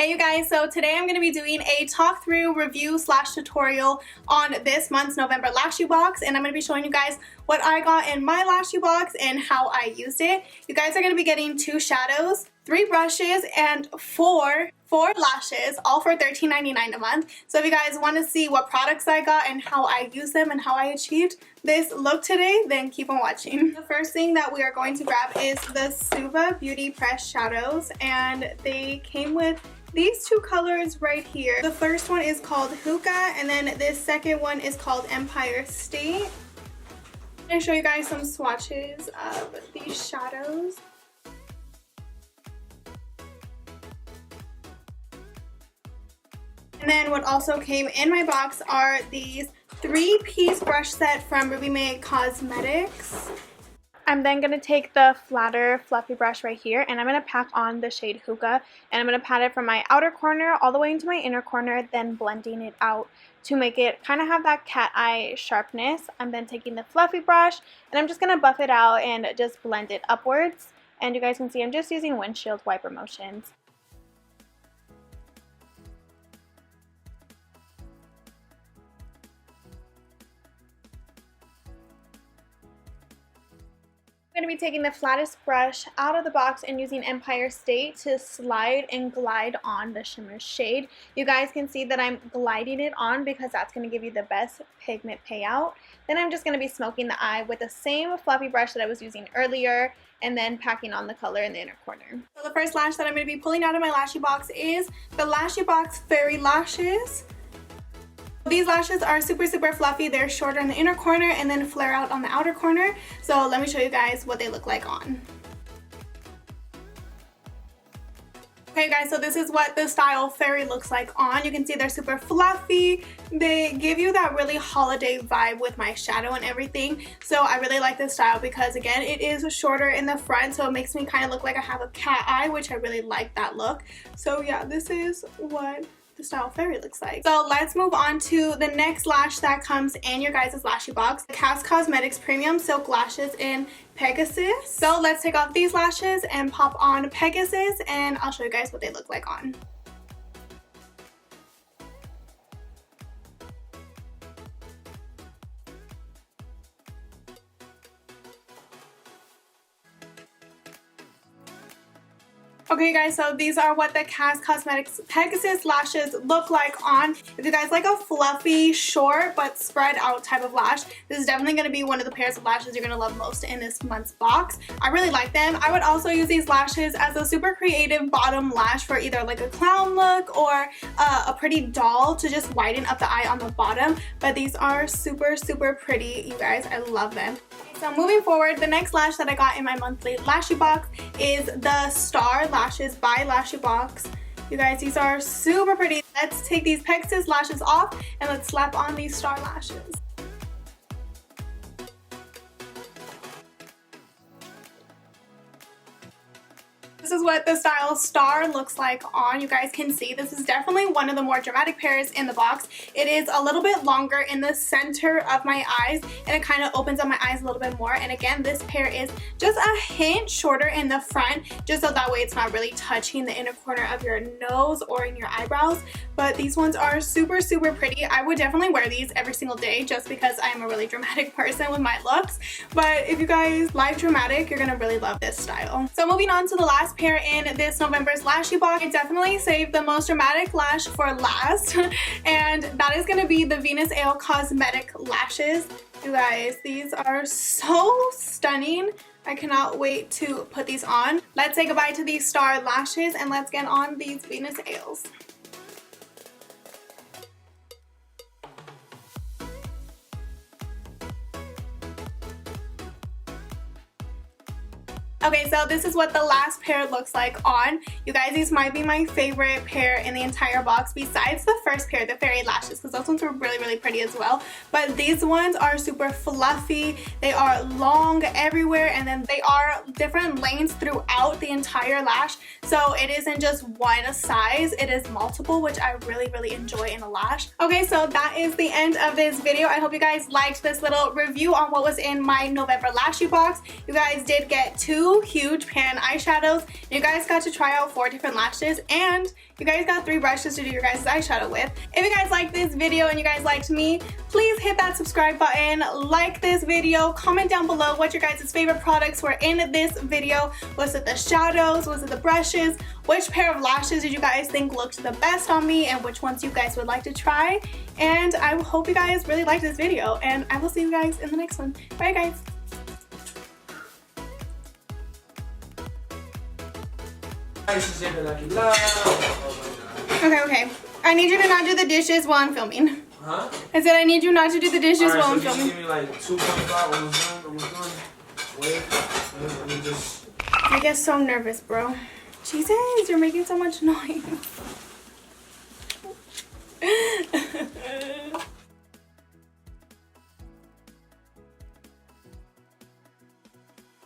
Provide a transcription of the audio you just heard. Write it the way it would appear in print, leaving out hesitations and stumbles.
Hey you guys, so today I'm going to be doing a talk through review slash tutorial on this month's November Lashybox, and I'm going to be showing you guys what I got in my Lashybox and how I used it. You guys are going to be getting 2 shadows, 3 brushes, and 4 lashes, all for $13.99 a month. So if you guys want to see what products I got and how I use them and how I achieved this look today, then keep on watching. The first thing that we are going to grab is the Suva Beauty Press shadows, and they came with these 2 colors right here. The first one is called Hookah, and then this second one is called Empire State. I'm going to show you guys some swatches of these shadows. And then what also came in my box are these 3-piece brush set from Readywig Cosmetics. I'm then going to take the flatter fluffy brush right here, and I'm going to pack on the shade Hookah, and I'm going to pat it from my outer corner all the way into my inner corner, then blending it out to make it kind of have that cat eye sharpness. I'm then taking the fluffy brush, and I'm just going to buff it out and just blend it upwards. And you guys can see I'm just using windshield wiper motions. I'm going to be taking the flattest brush out of the box and using Empire State to slide and glide on the shimmer shade. You guys can see that I'm gliding it on because that's going to give you the best pigment payout. Then I'm just going to be smoking the eye with the same fluffy brush that I was using earlier, and then packing on the color in the inner corner. So the first lash that I'm going to be pulling out of my Lashybox is the Lashybox Fairy Lashes. These lashes are super fluffy. They're shorter in the inner corner and then flare out on the outer corner. So let me show you guys what they look like on. Okay guys, so this is what the style Fairy looks like on. You can see they're super fluffy. They give you that really holiday vibe with my shadow and everything. So I really like this style because again, it is shorter in the front, so it makes me kind of look like I have a cat eye, which I really like that look. So yeah, this is what the style Fairy looks like. So let's move on to the next lash that comes in your guys' Lashybox. Cass Cosmetics Premium Silk Lashes in Pegasus. So let's take off these lashes and pop on Pegasus, and I'll show you guys what they look like on. Okay guys, so these are what the Cass Cosmetics Pegasus lashes look like on. If you guys like a fluffy, short, but spread out type of lash, this is definitely going to be one of the pairs of lashes you're going to love most in this month's box. I really like them. I would also use these lashes as a super creative bottom lash for either like a clown look or a pretty doll to just widen up the eye on the bottom. But these are super pretty, you guys. I love them. So moving forward, the next lash that I got in my monthly Lashybox is the Star Lashes by Lashybox. You guys, these are super pretty. Let's take these Pegasus lashes off and let's slap on these Star lashes. This is what the style Star looks like on. You guys can see this is definitely one of the more dramatic pairs in the box. It is a little bit longer in the center of my eyes, and it kind of opens up my eyes a little bit more. And again, this pair is just a hint shorter in the front, just so that way it's not really touching the inner corner of your nose or in your eyebrows. But these ones are super pretty. I would definitely wear these every single day just because I am a really dramatic person with my looks. But if you guys like dramatic, you're gonna really love this style. So moving on to the last pair in this November's Lashybox, I definitely saved the most dramatic lash for last, and that is going to be the Venus Ale Cosmetic lashes. You guys, these are so stunning. I cannot wait to put these on. Let's say goodbye to these Star lashes and let's get on these Venus Ales. Okay, so this is what the last pair looks like on. You guys, these might be my favorite pair in the entire box besides the first pair, the Fairy Lashes, because those ones were really pretty as well. But these ones are super fluffy. They are long everywhere, and then they are different lanes throughout the entire lash. So it isn't just one size, it is multiple, which I really enjoy in a lash. Okay, so that is the end of this video. I hope you guys liked this little review on what was in my November Lashybox. You guys did get 2 2 huge pan eyeshadows. You guys got to try out 4 different lashes, and you guys got 3 brushes to do your guys' eyeshadow with. If you guys liked this video and you guys liked me, please hit that subscribe button, like this video, comment down below what your guys' favorite products were in this video. Was it the shadows? Was it the brushes? Which pair of lashes did you guys think looked the best on me, and which ones you guys would like to try? And I hope you guys really liked this video, and I will see you guys in the next one. Bye guys. Okay. I need you to not do the dishes while I'm filming. Huh? I said I need you not to do the dishes while I'm so filming. Give me like 2.5 almost done. Wait, let me just... I get so nervous, bro. Jesus, you're making so much noise.